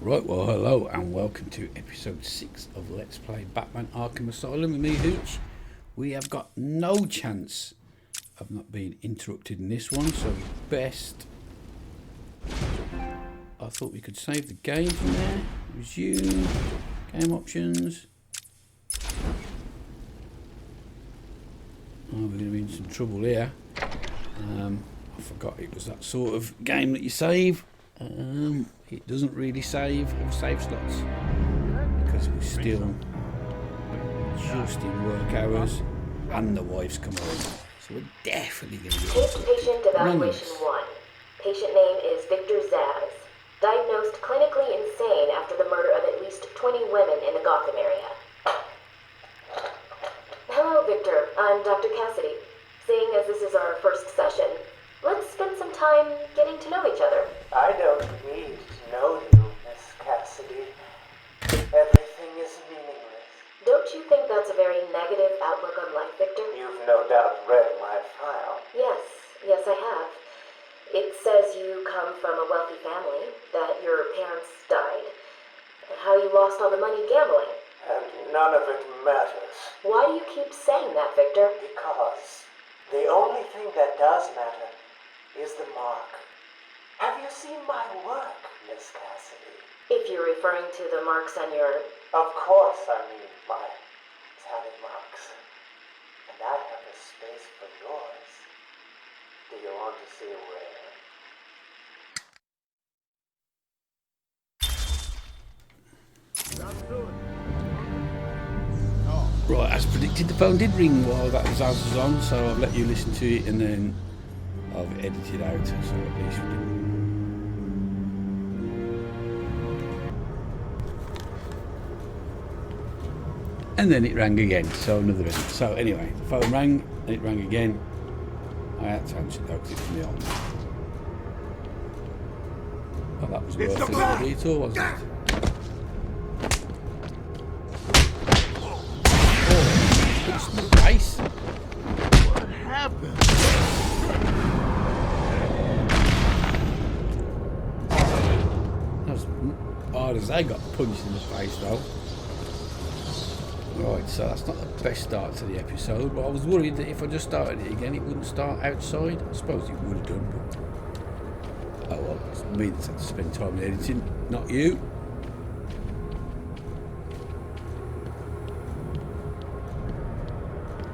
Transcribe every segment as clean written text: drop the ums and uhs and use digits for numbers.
Right, well, hello and welcome to episode 6 of Let's Play Batman Arkham Asylum with me, Hooch. We have got no chance of not being interrupted in this one, so best... I thought we could save the game from there. Resume. Game options. Oh, we're going to be in some trouble here. I forgot it was that sort of game that you save. It doesn't really save or save slots because we're still just in work hours and the wife's come home. So we're definitely going to be Patient evaluation 1. Patient name is Victor Zaz. Diagnosed clinically insane after the murder of at least 20 women in the Gotham area. Hello, Victor. I'm Dr. Cassidy. Seeing as this is our first session, let's spend some time getting to know each other. I don't need to know you, Miss Cassidy. Everything is meaningless. Don't you think that's a very negative outlook on life, Victor? You've no doubt read my file. Yes, I have. It says you come from a wealthy family, that your parents died, and how you lost all the money gambling. And none of it matters. Why do you keep saying that, Victor? Because the only thing that does matter is the mark. Have you seen my work, Miss Cassidy? If you're referring to the marks on your... Of course I mean my tally marks. And I have a space for yours. Do you want to see where? Right, as predicted, the phone did ring while that was on, so I've let you listen to it and then I've edited out, so at least we didn't. And then it rang again, so another ring. So anyway, the phone rang, and it rang again. I had to answer it though, because it was me on. Well, that was worth a detour, wasn't it? Face. What happened? That was hard as they got punched in the face though. Right, so that's not the best start to the episode, but I was worried that if I just started it again it wouldn't start outside. I suppose it would have done, but oh well, it's me that's had to spend time editing, not you.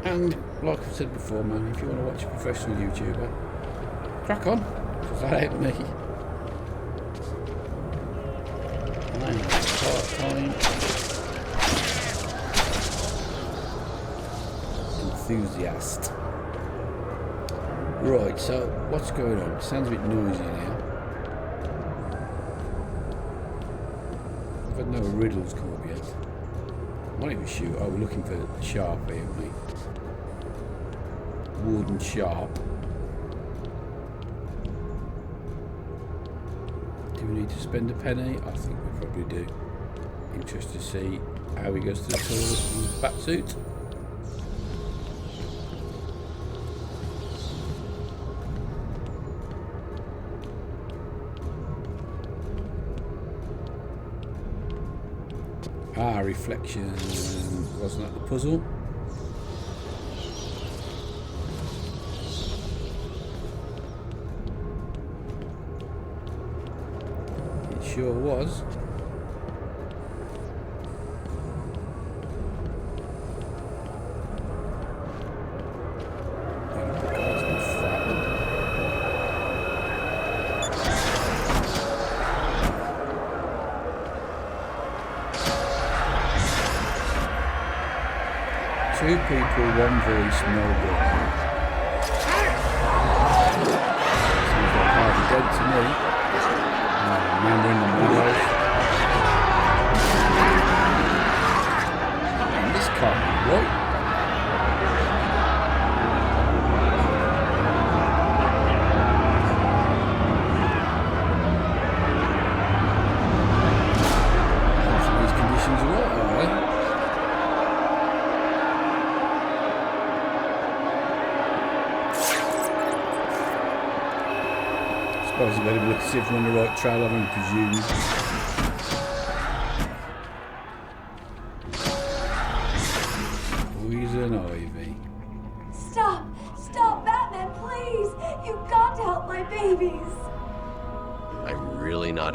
And like I've said before, man, if you want to watch a professional YouTuber, crack on, because that ain't me. I'm part-time enthusiast. Right, so what's going on? It sounds a bit noisy now. I've had no riddles come up yet. I might even shoot. Oh, we're looking for sharp here, mate. Wood and sharp. Do we need to spend a penny? I think we probably do. Interested to see how he goes to the toilet in his bat suit. Ah, reflection. Wasn't that the puzzle? Sure was. Two people, one voice, no gun. Sounds like Harley dead to me. Man in the meadows. And this can't be right. Hopefully these conditions are right, are they? I suppose you better look to see if we're on the right trail, I presume.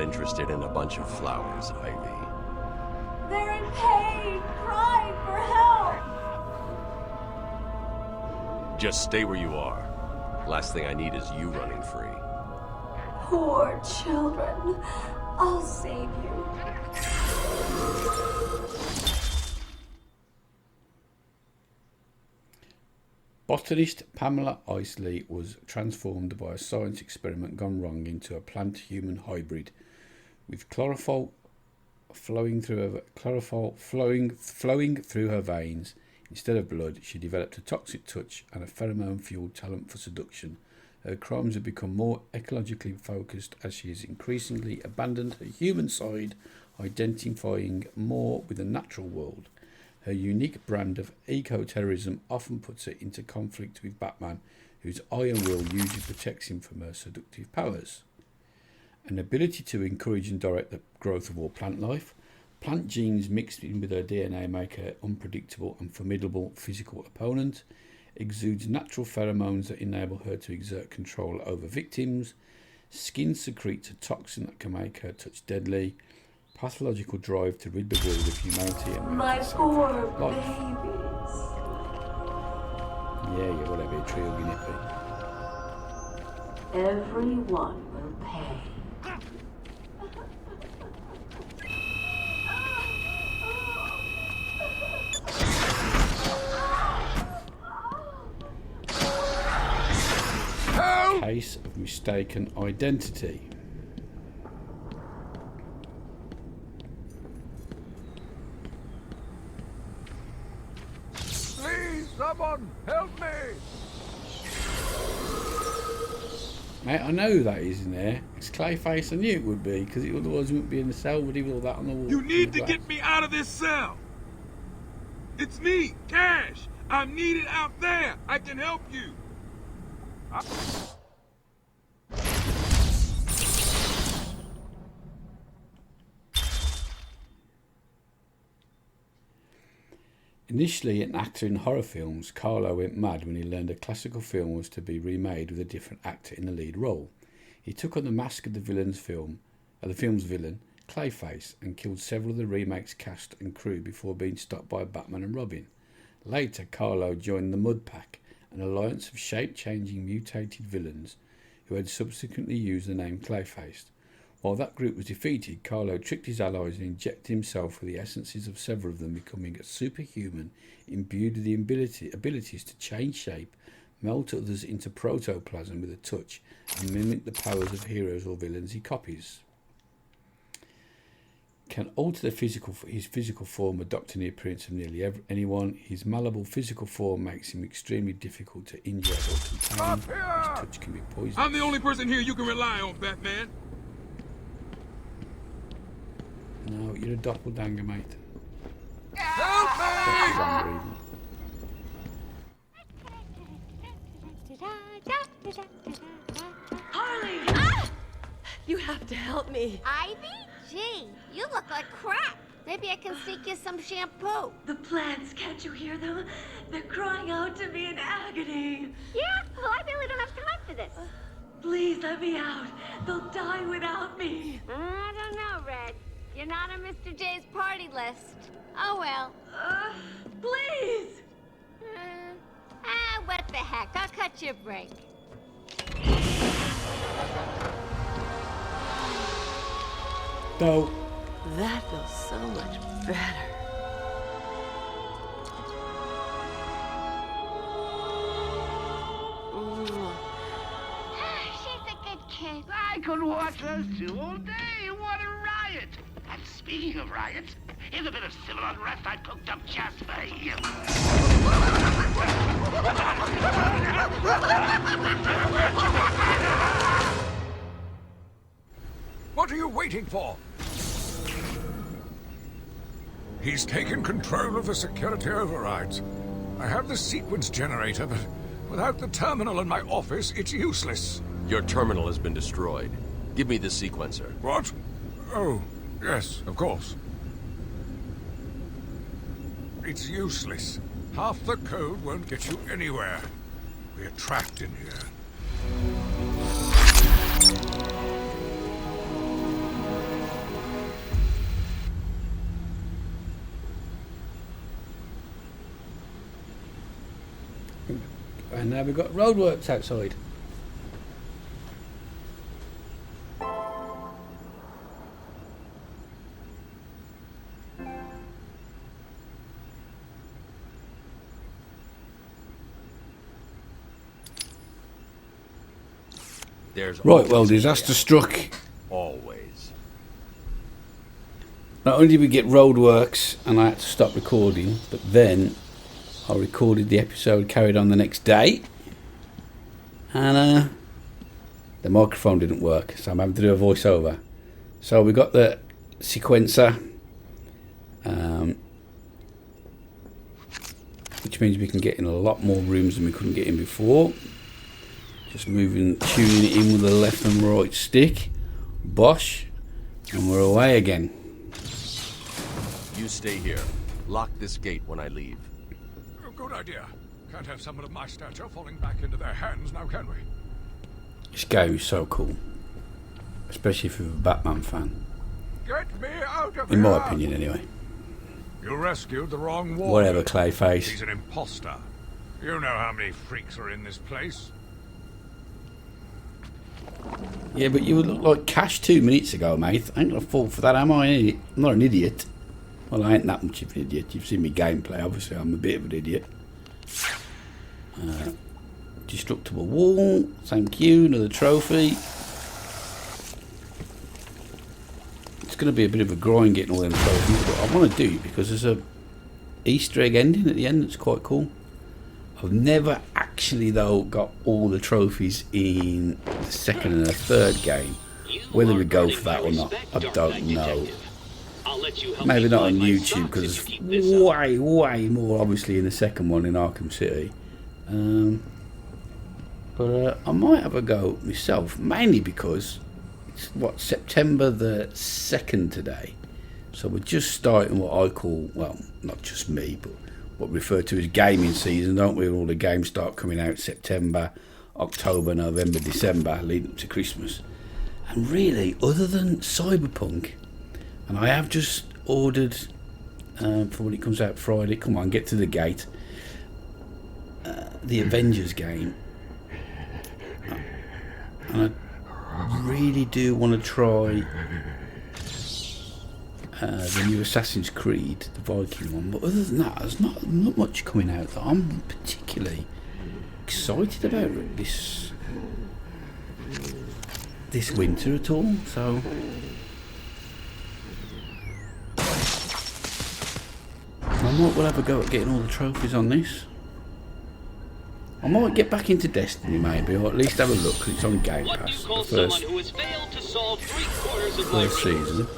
interested in a bunch of flowers, Ivy. They're in pain, crying for help. Just stay where you are. Last thing I need is you running free. Poor children. I'll save you. Botanist Pamela Isley was transformed by a science experiment gone wrong into a plant-human hybrid, with chlorophyll flowing through her veins instead of blood. She developed a toxic touch and a pheromone-fueled talent for seduction. Her crimes have become more ecologically focused as she has increasingly abandoned her human side, identifying more with the natural world. Her unique brand of eco-terrorism often puts her into conflict with Batman, whose iron will usually protects him from her seductive powers. An ability to encourage and direct the growth of all plant life. Plant genes mixed in with her DNA make her unpredictable and formidable physical opponent. Exudes natural pheromones that enable her to exert control over victims. Skin secretes a toxin that can make her touch deadly. Pathological drive to rid the world of humanity and My make it poor safe for life. babies. Yeah, whatever, tree or guinea pig. Everyone will pay. Case of mistaken identity. Please, someone, help me! Mate, I know who that is in there. It's Clayface. I knew it would be, because otherwise he wouldn't be in the cell with all that on the wall. You need to get me out of this cell! It's me, Cash! I'm needed out there! I can help you! Initially an actor in horror films, Carlo went mad when he learned a classical film was to be remade with a different actor in the lead role. He took on the mask of the film's villain, Clayface, and killed several of the remake's cast and crew before being stopped by Batman and Robin. Later, Carlo joined the Mud Pack, an alliance of shape-changing mutated villains who had subsequently used the name Clayface. While that group was defeated, Carlo tricked his allies and injected himself with the essences of several of them, becoming a superhuman imbued with the abilities to change shape, melt others into protoplasm with a touch, and mimic the powers of heroes or villains he copies. Can alter his physical form, adopting the appearance of nearly anyone. His malleable physical form makes him extremely difficult to injure or contain. His touch can be poisonous. I'm the only person here you can rely on, Batman! No, you're a doppelganger, mate. Help me! Harley! Ah! You have to help me. Ivy? Gee, you look like crap. Maybe I can sneak you some shampoo. The plants, can't you hear them? They're crying out to me in agony. Yeah? Well, I really don't have time for this. Please let me out. They'll die without me. I don't know, Red. You're not on Mr. J's party list. Oh, well. Please! What the heck? I'll cut you a break. No. That feels so much better. She's a good kid. I could watch those two all day. What a riot! And speaking of riots, here's a bit of civil unrest I cooked up just for you. What are you waiting for? He's taken control of the security overrides. I have the sequence generator, but without the terminal in my office, it's useless. Your terminal has been destroyed. Give me the sequencer. What? Oh, yes, of course. It's useless. Half the code won't get you anywhere. We're trapped in here. And now we've got roadworks outside. Right, well, disaster struck. Always. Not only did we get roadworks and I had to stop recording, but then I recorded the episode, carried on the next day, and the microphone didn't work, so I'm having to do a voiceover. So we got the sequencer, which means we can get in a lot more rooms than we couldn't get in before. Just tuning it in with the left and right stick. Bosh, and we're away again. You stay here. Lock this gate when I leave. Oh, good idea. Can't have someone of my stature falling back into their hands now, can we? This game is so cool, especially if you're a Batman fan. Get me out of In here! my opinion, anyway. You rescued the wrong warrior. Whatever, Clayface. He's an imposter. You know how many freaks are in this place. Yeah, but you would look like Cash 2 minutes ago, mate. I ain't gonna fall for that, am I? I'm not an idiot. Well, I ain't that much of an idiot. You've seen me gameplay. Obviously, I'm a bit of an idiot. Destructible wall. Thank you. Another trophy. It's going to be a bit of a grind getting all them trophies, but I want to do it because there's a Easter egg ending at the end that's quite cool. I've never actually, though, got all the trophies in the second and the third game. Whether we go for that or not, I don't know. Maybe not on YouTube, because there's way, way more, obviously, in the second one in Arkham City. But I might have a go myself, mainly because it's, September the 2nd today. So we're just starting what I call, well, not just me, but what we refer to as gaming season, don't we? All the games start coming out September, October, November, December, leading up to Christmas. And really, other than Cyberpunk, and I have just ordered for when it comes out Friday, come on, get to the gate, the Avengers game. And I really do want to try the new Assassin's Creed, the Viking one, but other than that, there's not much coming out that I'm particularly excited about this winter at all. So I might well have a go at getting all the trophies on this. I might get back into Destiny maybe, or at least have a look, because it's on Game Pass, the first season.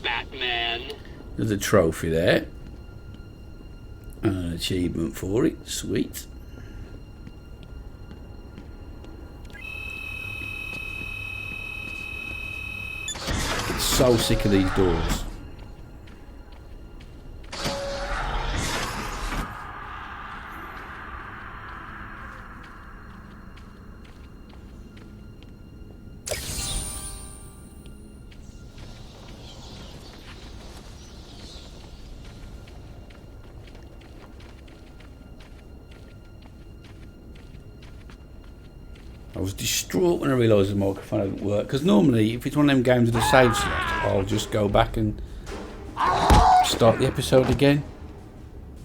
Batman. There's a trophy there. An achievement for it. Sweet. It's so sick of these doors. I was distraught when I realised the microphone hadn't worked, because normally if it's one of them games with a save slot, I'll just go back and start the episode again.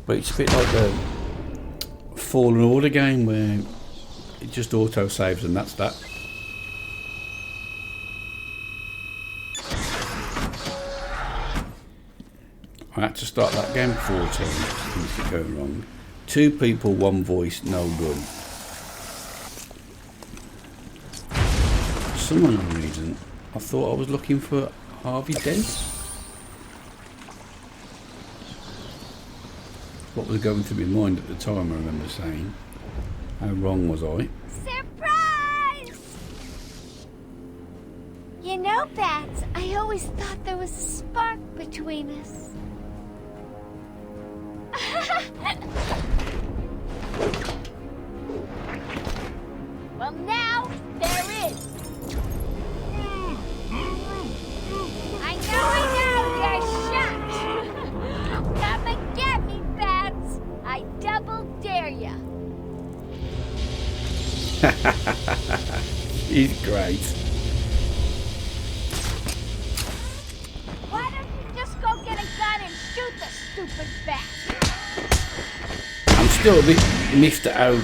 But it's a bit like the Fallen Order game where it just auto saves and that's that. I had to start that game 4 times, things keep going wrong. 2 people, 1 voice, no gun. For some unknown reason, I thought I was looking for Harvey Dent. What was going through my mind at the time, I remember saying. How wrong was I? Surprise! You know, Bats, I always thought there was a spark between us. Well, now there is. I know, you're shocked. Come and get me, Bats. I double dare ya. He's great. Why don't you just go get a gun and shoot the stupid bastard? I'm still a bit miffed at how...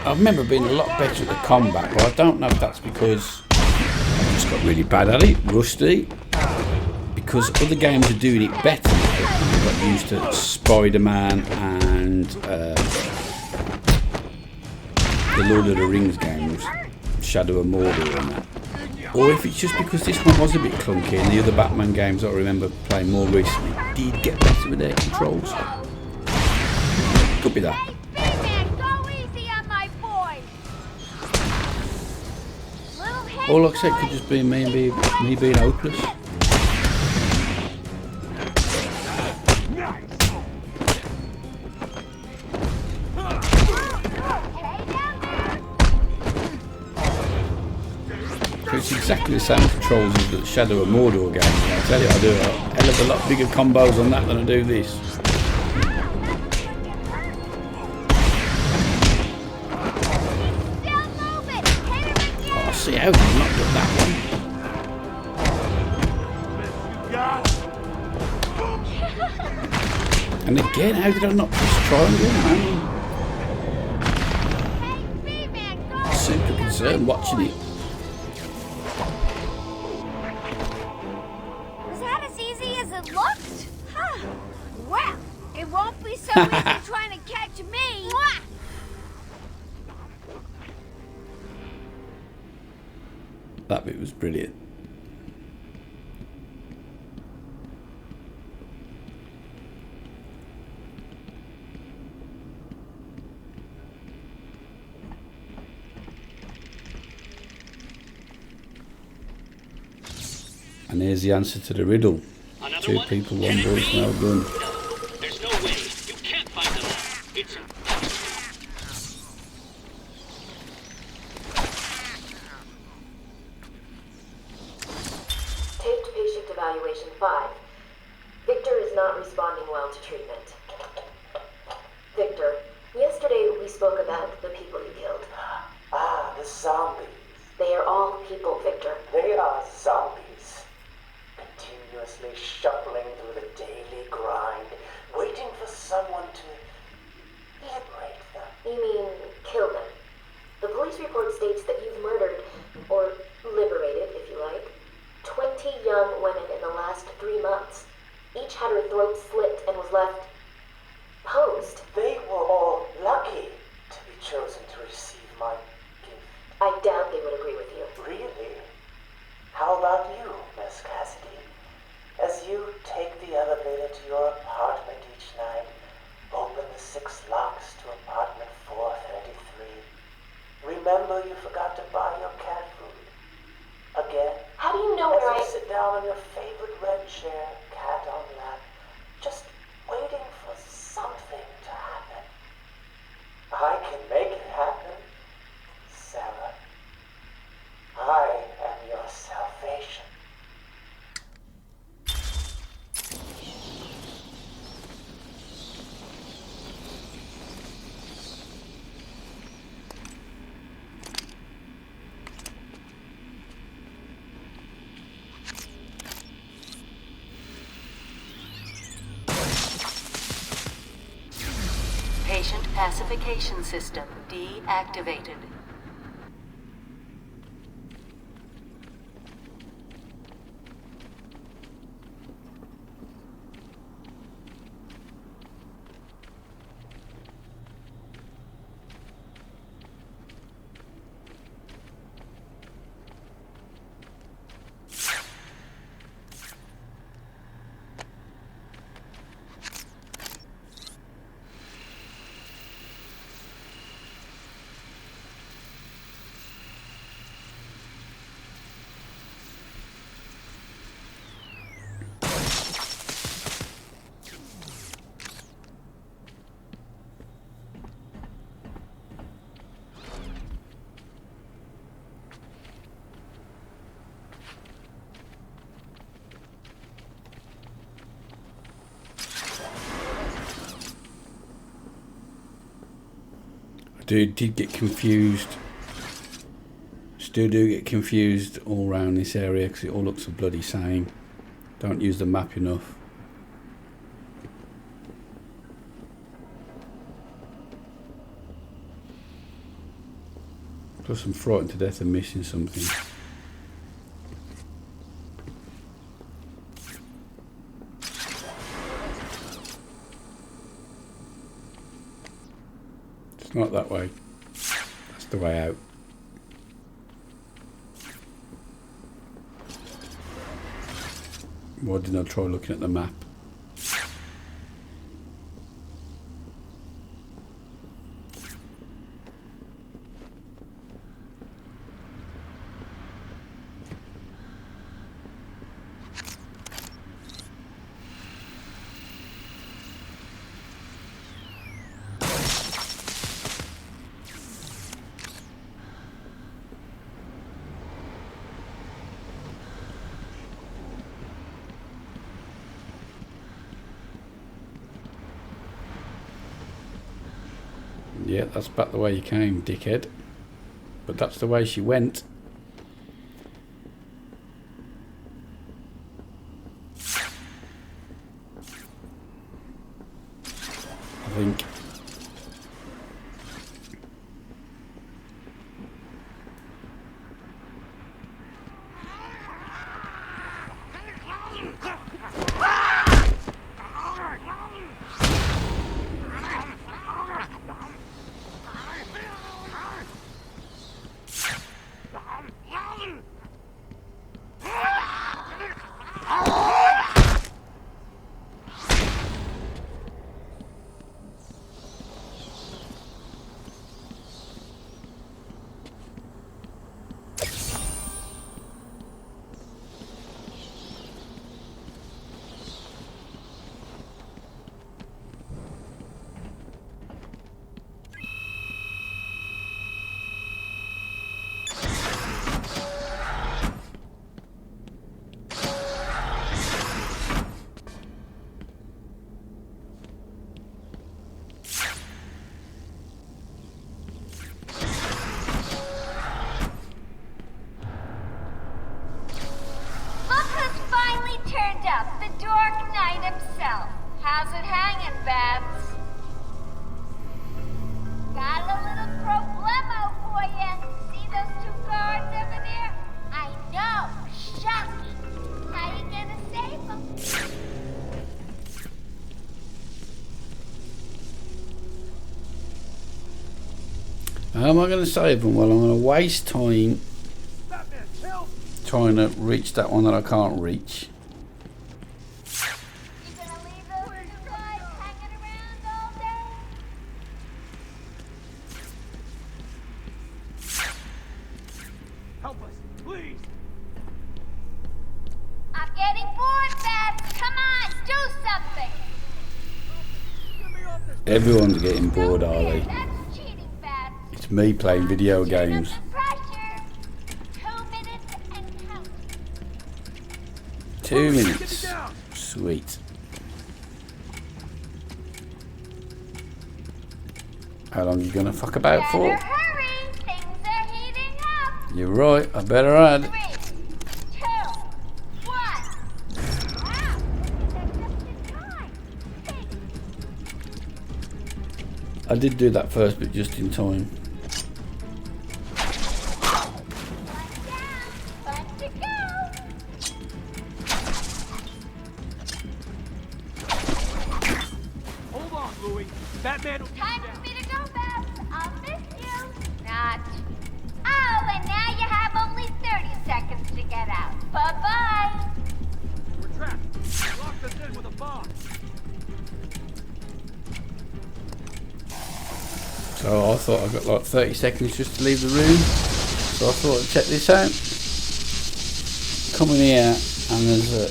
I remember being a lot better at the combat, but I don't know if that's because I just got really bad at it, rusty. Because other games are doing it better now. I got used to Spider-Man and the Lord of the Rings games, Shadow of Mordor and that. Or if it's just because this one was a bit clunky and the other Batman games I remember playing more recently did get better with their controls. Could be that. Hey, B-Man, go easy on my boy. Or like I said, it could just be me being hopeless. It's exactly the same controls as the Shadow of Mordor game. I tell you, I do a hell of a lot bigger combos on that than I do this. Oh, I see how he's not done that one. And again, how did I not press triangle? I'm super concerned watching it. Well, it won't be so easy trying to catch me. That bit was brilliant. And here's the answer to the riddle. Two people, one voice, no gun. There's no way. You can't find them all. It's Taped patient evaluation 5. Victor is not responding well to treatment. Victor, yesterday we spoke about the people you killed. Ah, the zombies. They are all people, Victor. They are zombies. Continuously shuffling through the daily grind, waiting for someone to liberate them. You mean kill them? The police report states that you've murdered, or liberated if you like, 20 young women in the last 3 months. Each had her throat slit and was left posed. They were all lucky to be chosen to receive my gift. I doubt they would agree with you. Really? How about you, Miss Cassidy? As you take the elevator to your apartment each night, open the 6 locks to apartment 433. Remember you forgot to buy your cat food. Again? How do you know as where you sit down on your favorite red chair, cat on lap, just waiting for something to happen. I can make it happen, Sarah. I am your salvation. Patient pacification system deactivated. Did get confused. Still do get confused all around this area because it all looks the bloody same. Don't use the map enough. Plus I'm frightened to death of missing something. It's not that way. That's the way out. Why didn't I try looking at the map? Yeah, that's back the way you came, dickhead. But that's the way she went. I think. How's it hanging, Babs? Got a little problemo for you. See those two guards over there? I know, shocking. How you gonna save them? How am I going to save them? Well, I'm going to waste time trying to reach that one that I can't reach. Everyone's getting bored, Harley. It's me playing video games. 2 minutes. Sweet. How long are you gonna fuck about for? You're right, I better add. I did do that first, but just in time. Hold on, Louie. Batman. Time for me to go, Babs. I'll miss you. Not. Oh, and now you have only 30 seconds to get out. Bye-bye. We're trapped. Locked us in with a bomb. So I thought I got like 30 seconds just to leave the room. So I thought I'd check this out. Come in here and there's a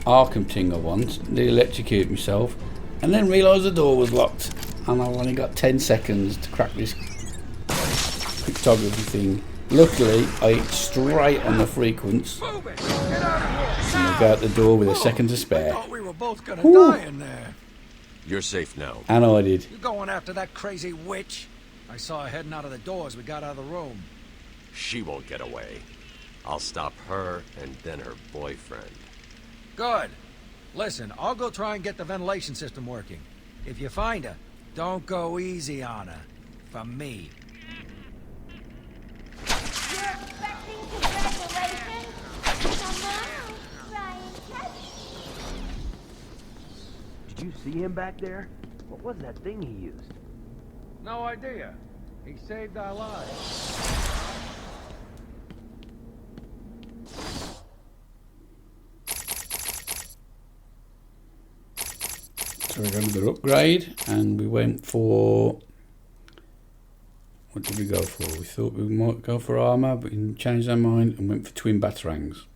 Arkham thing I want. Nearly electrocute myself. And then realised the door was locked. And I've only got 10 seconds to crack this cryptography thing. Luckily I hit straight on the frequency. And I go out the door with a second to spare. I thought we were both gonna die in there. You're safe now. And I did. You going after that crazy witch? I saw her heading out of the door as we got out of the room. She won't get away. I'll stop her and then her boyfriend. Good. Listen, I'll go try and get the ventilation system working. If you find her, don't go easy on her. From me. You're expecting congratulations? Come on, try and catch me. Did you see him back there? What was that thing he used? No idea. He saved our lives. So we got another upgrade, and we went for... What did we go for? We thought we might go for armour, but we changed our mind and went for twin batarangs.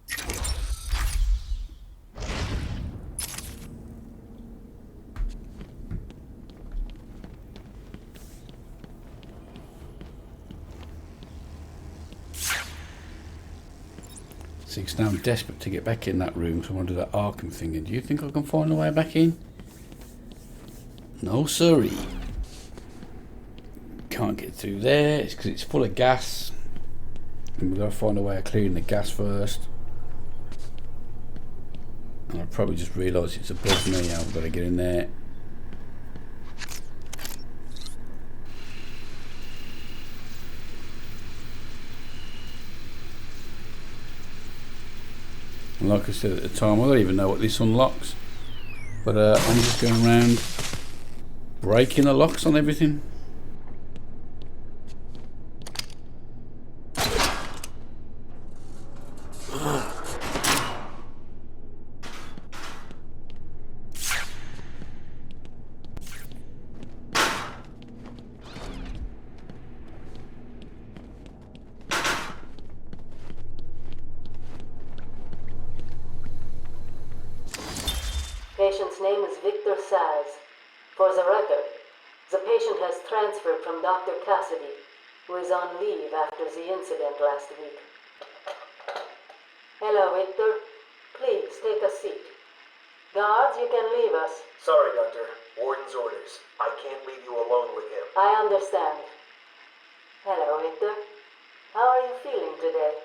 See, now I'm desperate to get back in that room, so I want to do that Arkham thing. And do you think I can find a way back in? No, sorry. Can't get through there. It's because it's full of gas. And we've got to find a way of clearing the gas first. And I probably just realised it's above me. I've got to get in there. And like I said at the time, I don't even know what this unlocks. But I'm just going around breaking the locks on everything. Patient's name is Victor Saz. For the record, the patient has transferred from Dr. Cassidy, who is on leave after the incident last week. Hello, Victor. Please, take a seat. Guards, you can leave us. Sorry, Doctor. Warden's orders. I can't leave you alone with him. I understand. Hello, Victor. How are you feeling today?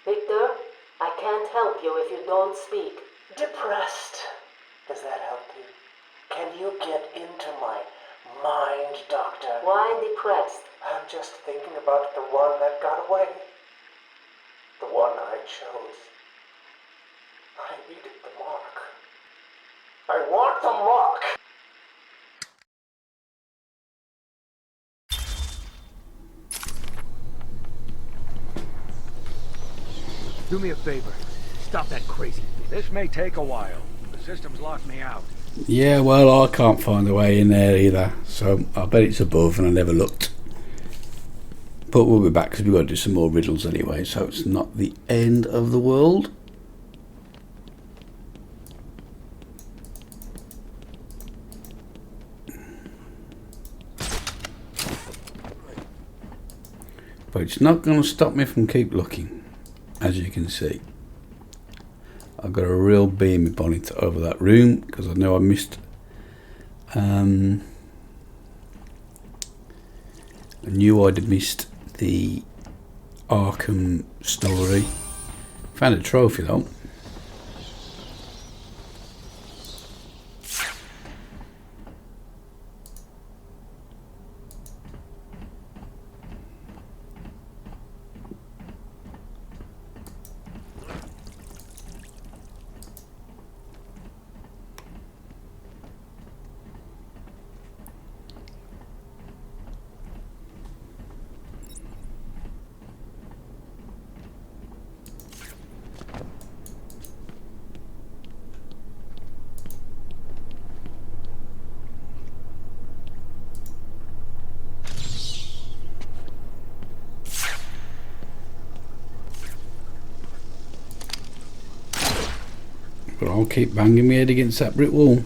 Victor, I can't help you if you don't speak. Depressed. Does that help you? Can you get into my mind, Doctor? Why depressed? I'm just thinking about the one that got away. The one I chose. I needed the mark. I want the mark! Do me a favor. Stop that crazy thing. This may take a while. The system's locked me out. Yeah, well, I can't find a way in there either. So I bet it's above and I never looked. But we'll be back because we've got to do some more riddles anyway. So it's not the end of the world. But it's not going to stop me from keep looking, as you can see. I've got a real bee in my bonnet over that room because I know I missed I knew I'd missed the Arkham story. Found a trophy though. But I'll keep banging my head against that brick wall.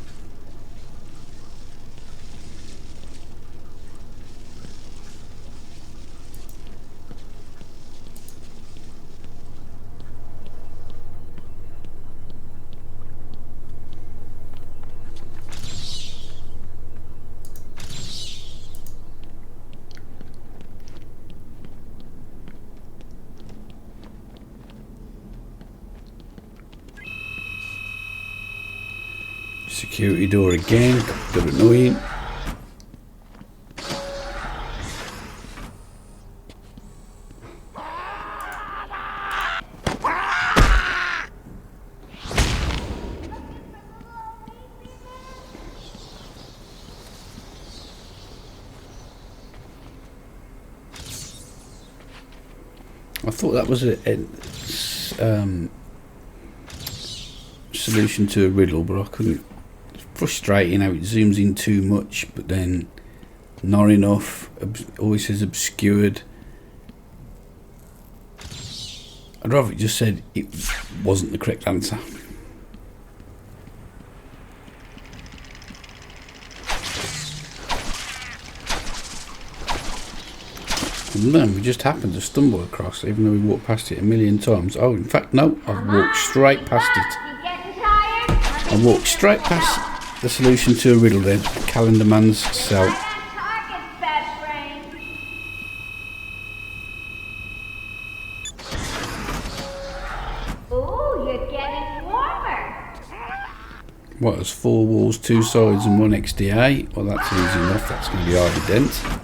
Security door again, got annoying. I thought that was a solution to a riddle, but I couldn't. It's frustrating how it zooms in too much, but then not enough. Always says obscured. I'd rather it just said it wasn't the correct answer. And then we just happened to stumble across, even though we walked past it a million times. Oh, in fact, no, I've walked straight past it. I walked straight past the solution to a riddle then. Calendar Man's cell. Ooh, you're getting warmer. What, there's 4 walls, 2 sides and 1 XDA? Well, that's easy enough. That's going to be Harvey Dent.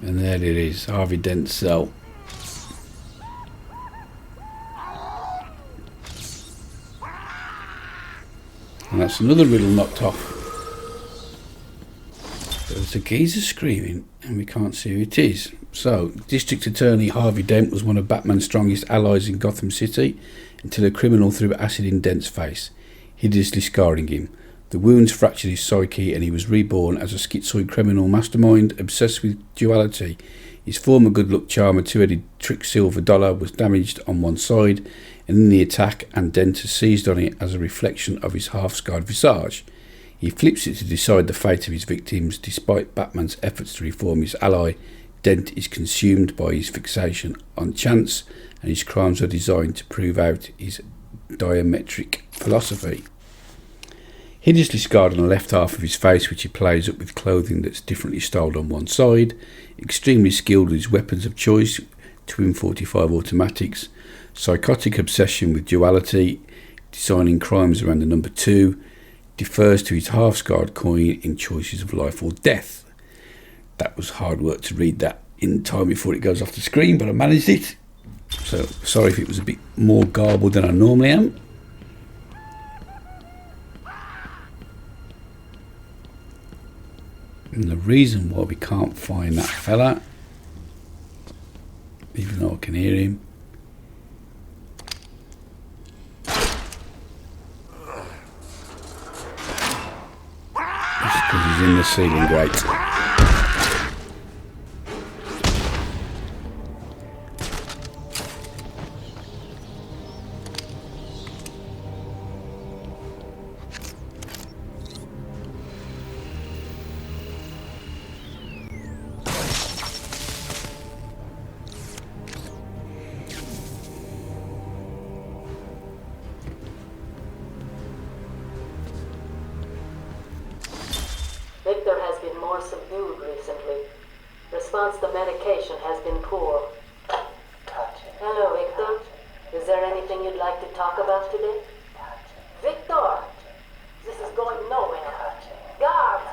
And there it is, Harvey Dent's cell. And that's another riddle knocked off. There's a geezer screaming and we can't see who it is. So, District Attorney Harvey Dent was one of Batman's strongest allies in Gotham City until a criminal threw acid in Dent's face, hideously scarring him. The wounds fractured his psyche and he was reborn as a schizoid criminal mastermind obsessed with duality. His former good-luck charm, a 2-headed trick silver dollar, was damaged on one side, and in the attack, and Dent has seized on it as a reflection of his half-scarred visage. He flips it to decide the fate of his victims. Despite Batman's efforts to reform his ally, Dent is consumed by his fixation on chance, and his crimes are designed to prove out his diametric philosophy. Hideously scarred on the left half of his face, which he plays up with clothing that's differently styled on one side. Extremely skilled with his weapons of choice, twin 45 automatics. Psychotic obsession with duality, designing crimes around the number 2. Defers to his half-scarred coin in choices of life or death. That was hard work to read that in time before it goes off the screen, but I managed it. So sorry if it was a bit more garbled than I normally am. And the reason why we can't find that fella, even though I can hear him, is because he's in the ceiling grate. Victor has been more subdued recently. Response to medication has been poor. Hello, Victor. Is there anything you'd like to talk about today? Victor! This is going nowhere. Guards!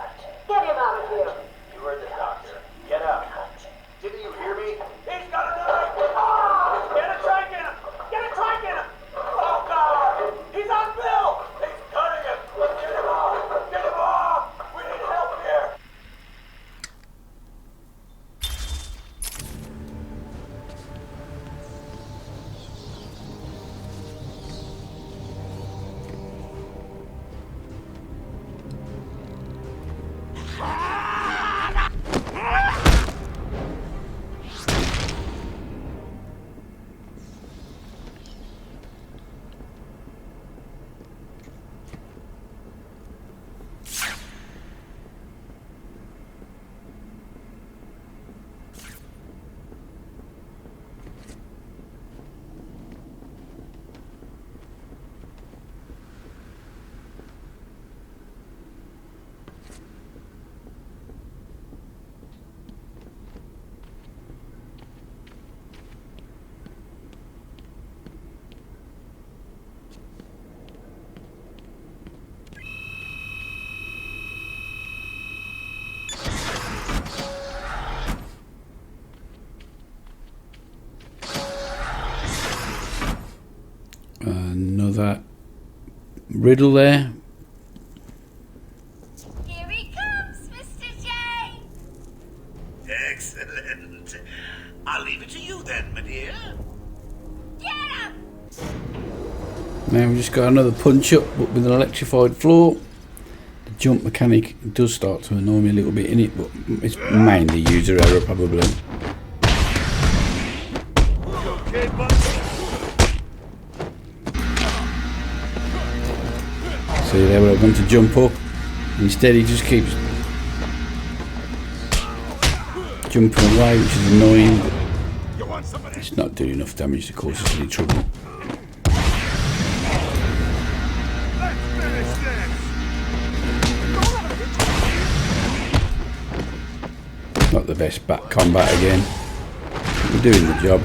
Get him out of here! You heard the doctor. Get out. Didn't you hear me? He's gonna die! Ah! Get a trike in him! Get a trike in him! Oh, God! He's on Bill! He's cutting him. Get him off. Get him off. We need help here. riddle there. Here he comes, Mr. J. Excellent. I'll leave it to you then, my dear. Get him! Now we've just got another punch up, but with an electrified floor. The jump mechanic does start to annoy me a little bit in it, but it's mainly user error probably. See there where I'm going to jump up, instead he just keeps jumping away, which is annoying. It's not doing enough damage to cause us any trouble. Not the best bat combat again. We're doing the job.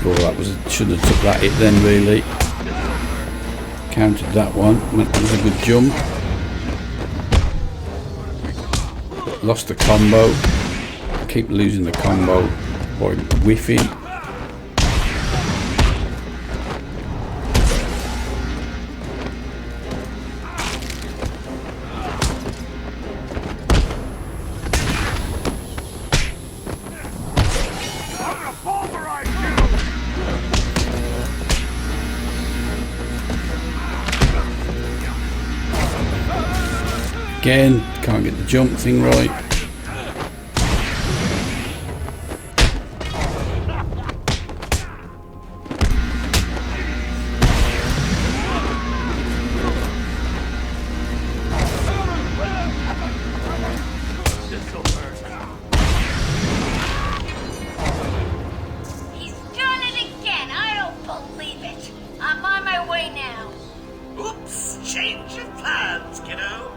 Oh, that was shouldn't have took that hit then really. Counted that one. That was a good jump. Lost the combo. I keep losing the combo by whiffing. Again, can't get the jump thing right. He's done it again. I don't believe it. I'm on my way now. Oops, change of plans, kiddo.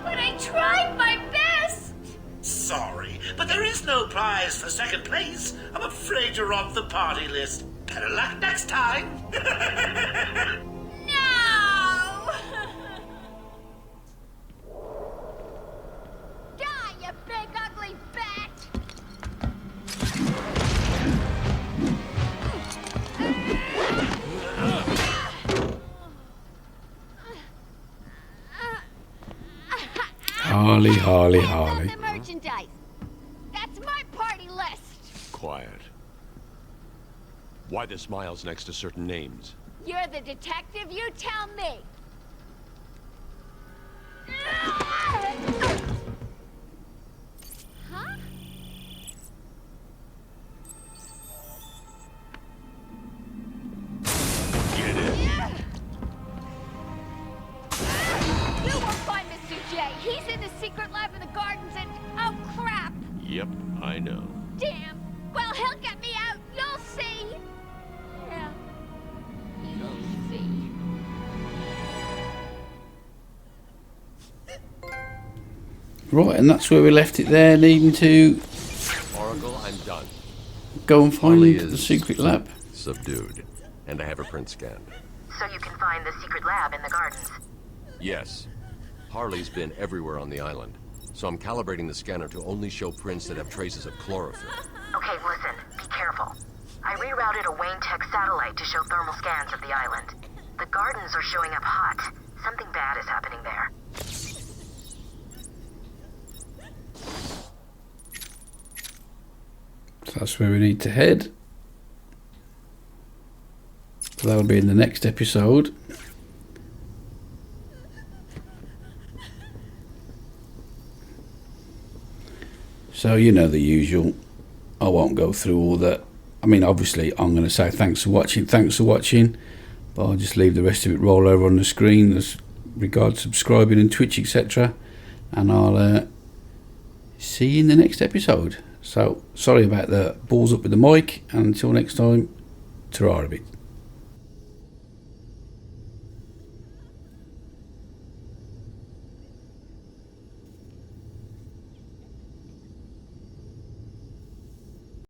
But I tried my best. Sorry, but there is no prize for second place. I'm afraid you're off the party list. Better luck next time. No! Die, you big ugly bat! Harley, Harley, Harley. The merchandise. That's my party list. Quiet. Why the smiles next to certain names? You're the detective, you tell me. Huh? Get it. You won't find Mr. J. He's in the secret lab in the gardens and... oh, crap. Yep, I know. Damn. Well, he'll get me out. You'll see. Yeah. You'll see. Right, and that's where we left it there, needing to Oracle, I'm done. go and find Harley the is secret lab. Subdued. And I have her print scanned. So you can find the secret lab in the gardens. Yes. Harley's been everywhere on the island. So I'm calibrating the scanner to only show prints that have traces of chlorophyll. Okay, listen, be careful. I rerouted a Wayne Tech satellite to show thermal scans of the island. The gardens are showing up hot. Something bad is happening there. So that's where we need to head. So that'll be in the next episode. So you know the usual. I won't go through all that. I mean, obviously I'm going to say thanks for watching, but I'll just leave the rest of it roll over on the screen as regards subscribing and Twitch, etc. and I'll see you in the next episode. So sorry about the balls up with the mic, and until next time, ta-ra a bit.